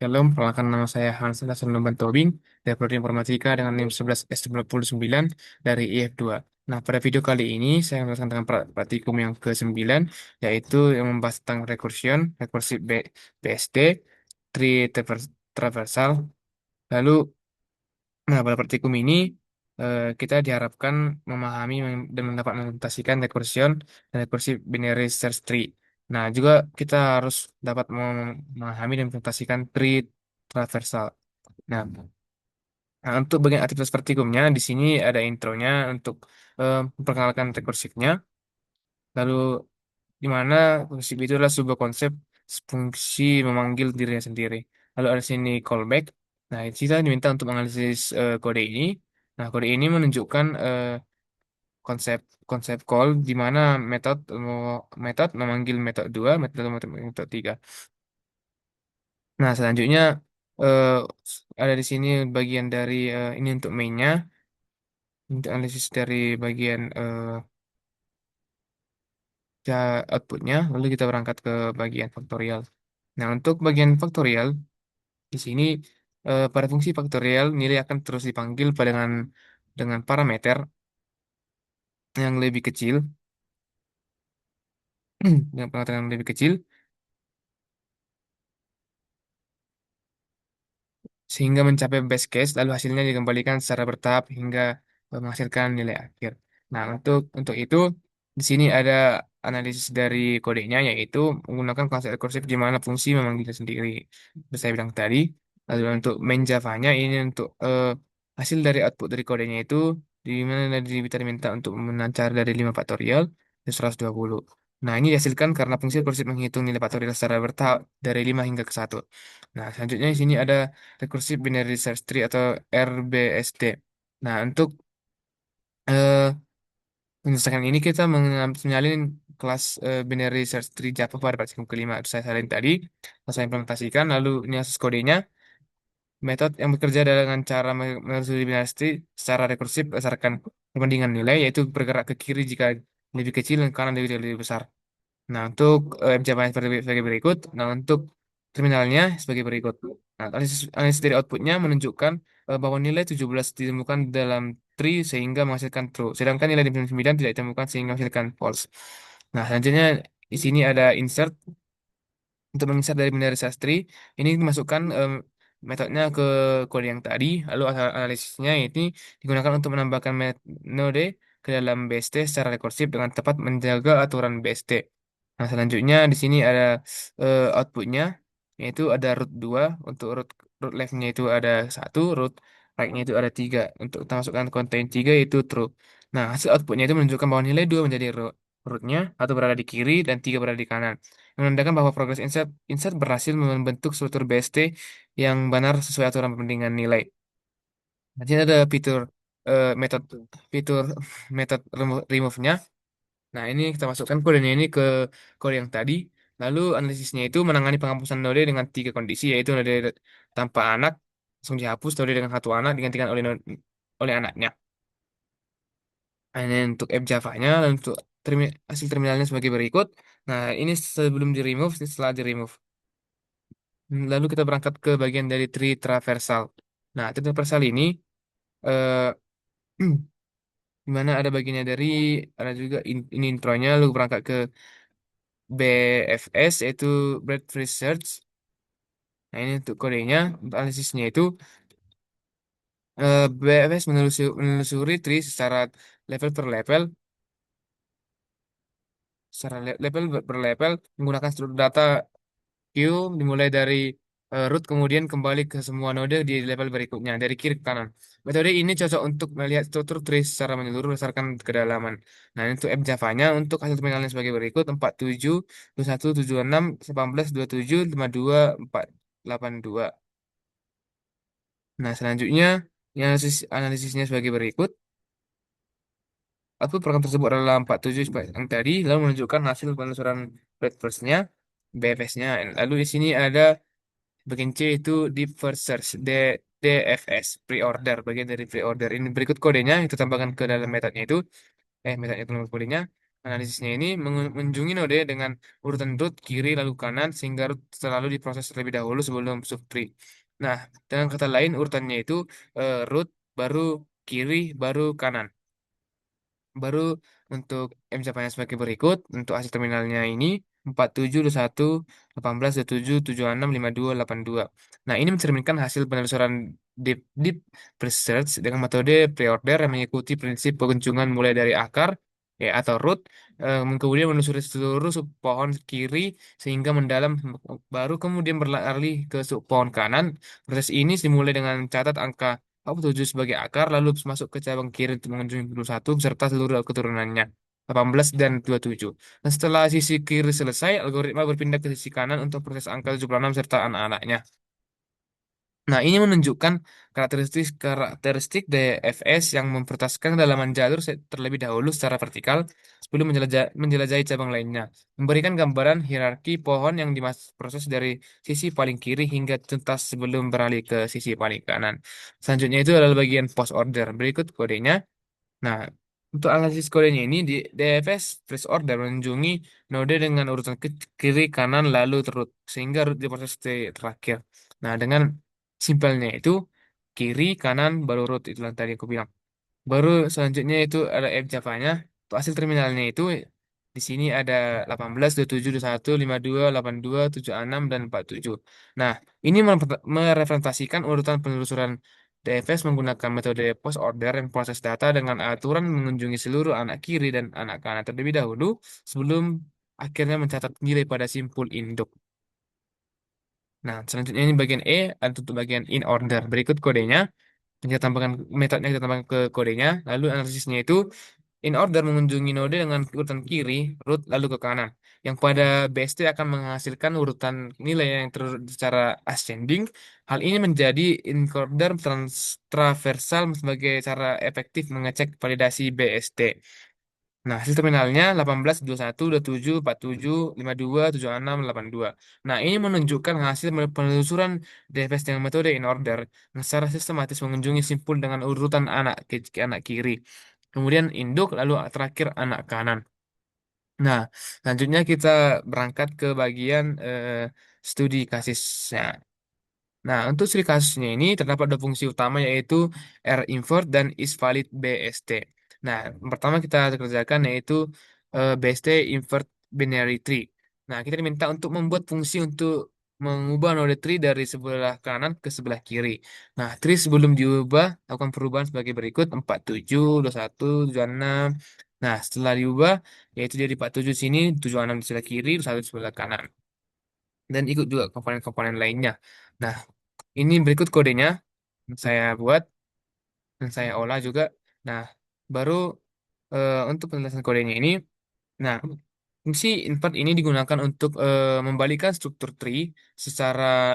Halo, perkenalkan nama saya Hans Hasan Lumban Tobing dari Prodi Informatika dengan NIM 11S99 dari IF2. Nah, pada video kali ini saya menjelaskan tentang praktikum yang ke-9, yaitu yang membahas tentang recursion, recursive BSD, tree traversal. Lalu, nah, pada praktikum ini kita diharapkan memahami dan mendapat mengimplementasikan recursion dan recursive binary search tree. Nah, juga kita harus dapat memahami dan mengimplementasikan tree traversal. Nah, untuk bagian aktivitas praktikumnya, di sini ada intronya untuk memperkenalkan rekursifnya. Lalu, di mana rekursif itu adalah sebuah konsep fungsi memanggil dirinya sendiri. Lalu ada sini callback. Nah, kita diminta untuk menganalisis kode ini. Nah, kode ini menunjukkan konsep konsep call di mana metode memanggil metode 2, metode 3. Nah, selanjutnya eh, ada di sini bagian dari ini untuk mainnya. Untuk analisis dari bagian outputnya, lalu kita berangkat ke bagian faktorial. Nah, untuk bagian faktorial, di sini pada fungsi faktorial nilai akan terus dipanggil dengan parameter yang lebih kecil, dengan parameter yang lebih kecil, sehingga mencapai base case, lalu hasilnya dikembalikan secara bertahap hingga menghasilkan nilai akhir. Nah, untuk itu di sini ada analisis dari kodenya, yaitu menggunakan konsep rekursif di mana fungsi memanggil sendiri. Seperti saya bilang tadi, lalu untuk main Java-nya ini untuk hasil dari output dari kodenya itu di mana kita diminta untuk menancar dari 5 faktorial ke 120. Nah, ini dihasilkan karena fungsi rekursif menghitung nilai faktorial secara bertahap dari 5 hingga ke 1. Nah, selanjutnya di sini ada Recursive Binary Search Tree atau RBST. Nah, untuk eh, menyelesaikan ini kita menyalin kelas Binary Search Tree Java pada praktikum kelima. Itu saya salin tadi, saya implementasikan, lalu ini akses kodenya. Metode yang bekerja dengan cara menelusuri binary tree secara rekursif berdasarkan perbandingan nilai, yaitu bergerak ke kiri jika lebih kecil dan ke kanan lebih besar. Nah, untuk Java sebagai berikut. Nah, untuk terminalnya sebagai berikut. Nah, analisis dari outputnya menunjukkan bahwa nilai 17 ditemukan dalam tree sehingga menghasilkan true. Sedangkan nilai 9 tidak ditemukan sehingga menghasilkan false. Nah, selanjutnya di sini ada insert. Untuk menginsert dari binary sastri, ini dimasukkan metodenya ke kode yang tadi, lalu analisisnya ini digunakan untuk menambahkan node ke dalam BST secara rekursif dengan tepat menjaga aturan BST. Nah, selanjutnya di sini ada outputnya, yaitu ada root 2, untuk root left-nya itu ada 1, root right-nya itu ada 3. Untuk kita masukkan konten 3 itu true. Nah, hasil outputnya itu menunjukkan bahwa nilai 2 menjadi root-nya atau berada di kiri dan 3 berada di kanan menandakan bahwa progres insert berhasil membentuk struktur BST yang benar sesuai aturan perbandingan nilai. Nanti ada fitur metode fitur metode remove-nya. Nah, ini kita masukkan kodenya ini ke kode yang tadi. Lalu analisisnya itu menangani penghapusan node dengan 3 kondisi, yaitu node tanpa anak langsung dihapus, node dengan 1 anak digantikan oleh anaknya. Nah, ini untuk app Java-nya dan untuk hasil terminalnya sebagai berikut. Nah, ini sebelum di remove, ini setelah di remove. Lalu kita berangkat ke bagian dari tree traversal. Nah, tree traversal ini eh, di mana ada bagiannya dari ada juga ini intronya, lalu berangkat ke BFS yaitu Breadth Research. Nah, ini untuk kodenya, untuk analisisnya itu BFS menelusuri tree secara level per level, level per level menggunakan struktur data queue dimulai dari root kemudian kembali ke semua node di level berikutnya dari kiri ke kanan. Metode ini cocok untuk melihat struktur tree secara menyeluruh berdasarkan kedalaman. Nah, untuk app Java-nya untuk hasil terminalnya sebagai berikut 47, 21, 76, 18, 27, 52, 4, 82. Nah, selanjutnya ini analisisnya sebagai berikut. Output program tersebut adalah 47 seperti yang tadi, lalu menunjukkan hasil penelusuran breadth-nya, BFS-nya. Lalu di sini ada bagian C itu deep first search DFS pre-order bagian dari pre-order ini berikut kodenya itu tambahkan ke dalam metodenya itu metode itu nomor kodenya Analisisnya ini mengunjungi node dengan urutan root kiri lalu kanan sehingga root selalu diproses terlebih dahulu sebelum subtree. Nah, dengan kata lain urutannya itu root baru kiri baru kanan. Baru untuk M jawabannya sebagai berikut. Untuk hasil terminalnya ini 47, 21, 18, 27, 76, 52, 82. Nah, ini mencerminkan hasil penelusuran deep research dengan metode pre-order yang mengikuti prinsip pengunjungan mulai dari akar ya atau root, kemudian menelusuri seluruh sub pohon kiri sehingga mendalam, baru kemudian beralih ke sub pohon kanan. Proses ini dimulai dengan catat angka 47 sebagai akar, lalu masuk ke cabang kiri untuk mengunjungi 21 beserta seluruh keturunannya, 18 dan 27. Dan setelah sisi kiri selesai, algoritma berpindah ke sisi kanan untuk proses angka 76 serta anak-anaknya. Nah, ini menunjukkan karakteristik karakteristik DFS yang memprioritaskan kedalaman jalur terlebih dahulu secara vertikal sebelum menjelajahi cabang lainnya, memberikan gambaran hierarki pohon yang diproses dari sisi paling kiri hingga tuntas sebelum beralih ke sisi paling kanan. Selanjutnya itu adalah bagian post order. Berikut kodenya. Nah, untuk analisis kodenya ini di DFS trace order mengunjungi node dengan urutan kiri kanan lalu terus sehingga root di proses terakhir. Nah, dengan simpelnya itu kiri kanan baru root itu yang tadi aku bilang. Baru selanjutnya itu ada F Java-nya. Untuk hasil terminalnya itu di sini ada 18, 27, 21, 52, 82, 76, dan 47. Nah, ini merepresentasikan urutan penelusuran DFS menggunakan metode post order yang proses data dengan aturan mengunjungi seluruh anak kiri dan anak kanan terlebih dahulu sebelum akhirnya mencatat nilai pada simpul induk. Nah, selanjutnya ini bagian E, ada untuk bagian in order. Berikut kodenya. Kita tambahkan metodenya, kita tambahkan ke kodenya. Lalu analisisnya itu in order mengunjungi node dengan urutan kiri, root lalu ke kanan. Yang pada BST akan menghasilkan urutan nilai yang terurut secara ascending. Hal ini menjadi in order transversal sebagai cara efektif mengecek validasi BST. Nah, hasil terminalnya 18, 21, 27, 47, 52, 76, 82. Nah, ini menunjukkan hasil penelusuran DFS dengan metode in order yang secara sistematis mengunjungi simpul dengan urutan anak kiri. Kemudian induk, lalu terakhir anak kanan. Nah, selanjutnya kita berangkat ke bagian studi kasusnya. Nah, untuk studi kasusnya ini terdapat dua fungsi utama yaitu R invert dan is valid BST. Nah, yang pertama kita kerjakan yaitu BST invert binary tree. Nah, kita diminta untuk membuat fungsi untuk mengubah node tree dari sebelah kanan ke sebelah kiri. Nah, tree sebelum diubah lakukan perubahan sebagai berikut 47, 21, 76. Nah, setelah diubah yaitu jadi 47 sini, 76 di sebelah kiri, 21 di sebelah kanan. Dan ikut juga komponen-komponen lainnya. Nah, ini berikut kodenya yang saya buat dan saya olah juga. Nah, baru untuk penjelasan kodenya ini, nah, fungsi invert ini digunakan untuk membalikan struktur tree secara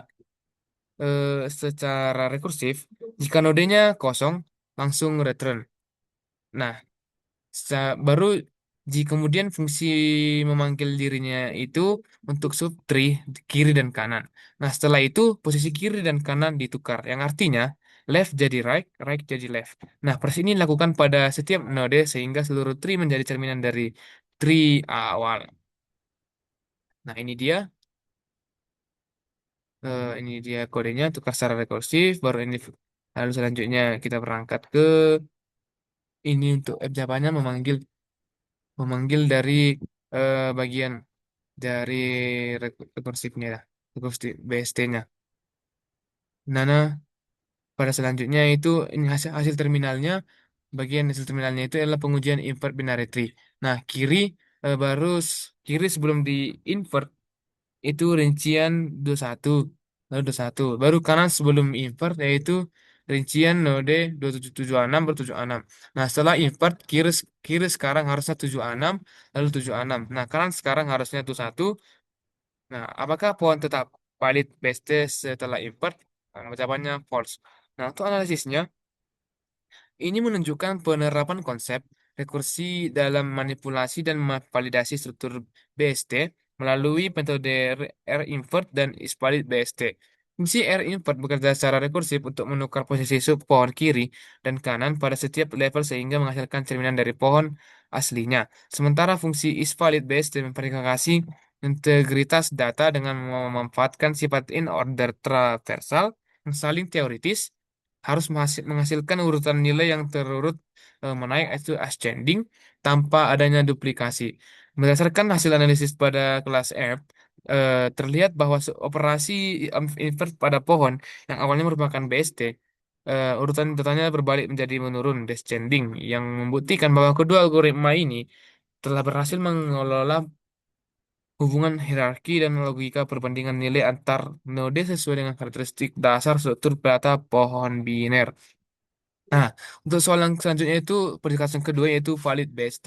secara rekursif. Jika nodenya kosong, langsung return. Nah, baru kemudian fungsi memanggil dirinya itu untuk subtree kiri dan kanan. Nah, setelah itu posisi kiri dan kanan ditukar, yang artinya left jadi right, right jadi left. Nah, proses ini dilakukan pada setiap node sehingga seluruh tree menjadi cerminan dari tree awal. Nah, ini dia kodenya tukar secara rekursif. Baru ini lalu selanjutnya kita berangkat ke ini untuk app Java-nya memanggil memanggil dari bagian dari rekursifnya lah, rekursif BST-nya. Nah, pada selanjutnya itu ini hasil terminalnya, bagian hasil terminalnya itu adalah pengujian invert binary tree. Nah, kiri sebelum di invert itu rincian 21, lalu 21. Baru kanan sebelum invert yaitu rincian node 2776 ber 76. Nah, setelah invert kiri sekarang harusnya 76 lalu 76. Nah, kanan sekarang harusnya 21. Nah, apakah pohon tetap valid best setelah invert? Nah, jawabannya false. Nah, untuk analisisnya, ini menunjukkan penerapan konsep rekursi dalam manipulasi dan validasi struktur BST melalui metode R-invert dan isvalid BST. Fungsi R-invert bekerja secara rekursif untuk menukar posisi sub pohon kiri dan kanan pada setiap level sehingga menghasilkan cerminan dari pohon aslinya. Sementara fungsi isValidBSD memverifikasi integritas data dengan memanfaatkan sifat in-order traversal yang saling teoritis harus menghasilkan urutan nilai yang terurut menaik itu ascending tanpa adanya duplikasi. Berdasarkan hasil analisis pada kelas F, terlihat bahwa operasi invert pada pohon yang awalnya merupakan BST, urutan datanya berbalik menjadi menurun descending yang membuktikan bahwa kedua algoritma ini telah berhasil mengelola hubungan hierarki dan logika perbandingan nilai antar node sesuai dengan karakteristik dasar struktur data pohon biner. Nah, untuk soal yang selanjutnya itu pendekatan kedua yaitu valid BST.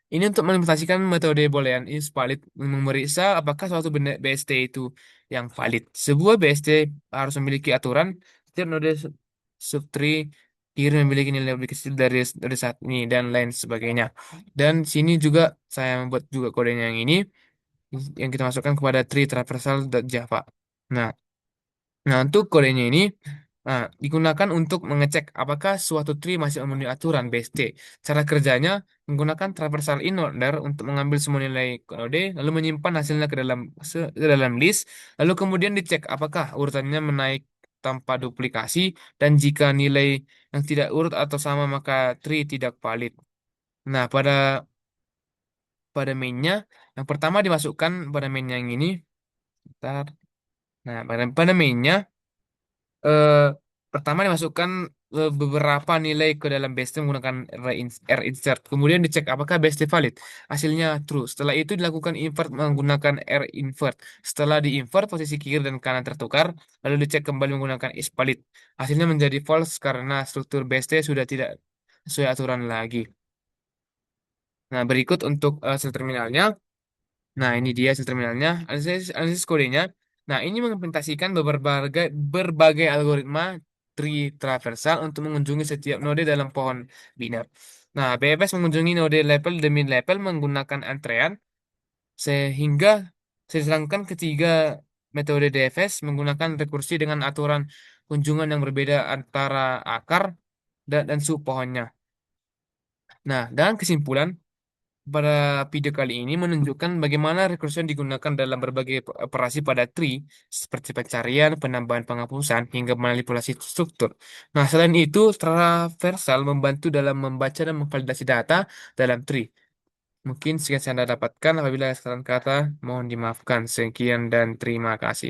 Ini untuk mengimplementasikan metode Boolean is valid memeriksa apakah suatu benda BST itu yang valid. Sebuah BST harus memiliki aturan setiap node subtree kiri memiliki nilai lebih kecil dari saat ini dan lain sebagainya. Dan sini juga saya membuat juga kodenya yang ini yang kita masukkan kepada tree traversal.java. Nah, Nah, untuk kodenya ini digunakan untuk mengecek apakah suatu tree masih memenuhi aturan BST. Cara kerjanya menggunakan traversal in order untuk mengambil semua nilai node, lalu menyimpan hasilnya ke dalam list, lalu kemudian dicek apakah urutannya menaik tanpa duplikasi, dan jika nilai yang tidak urut atau sama maka tree tidak valid. Nah, pada mainnya, yang pertama dimasukkan pada main yang ini. Bentar. Nah, pada mainnya eh, pertama dimasukkan beberapa nilai ke dalam base menggunakan rinsert. Kemudian dicek apakah base valid. Hasilnya true. Setelah itu dilakukan invert menggunakan rinvert. Setelah diinvert, posisi kiri dan kanan tertukar. Lalu dicek kembali menggunakan isValid. Hasilnya menjadi false karena struktur base sudah tidak sesuai aturan lagi. Nah, berikut untuk hasil terminalnya. Nah, ini dia hasil terminalnya, analisis kodenya. Nah, ini mengimplementasikan berbagai algoritma tree traversal untuk mengunjungi setiap node dalam pohon biner. Nah, BFS mengunjungi node level demi level menggunakan antrean, sehingga sedangkan ketiga metode DFS menggunakan rekursi dengan aturan kunjungan yang berbeda antara akar dan sub pohonnya. Nah, dengan kesimpulan, pada video kali ini menunjukkan bagaimana recursion digunakan dalam berbagai operasi pada tree, seperti pencarian, penambahan penghapusan, hingga manipulasi struktur. Nah, selain itu, traversal membantu dalam membaca dan memvalidasi data dalam tree. Mungkin sekian yang Anda dapatkan. Apabila ada kesalahan kata, mohon dimaafkan. Sekian dan terima kasih.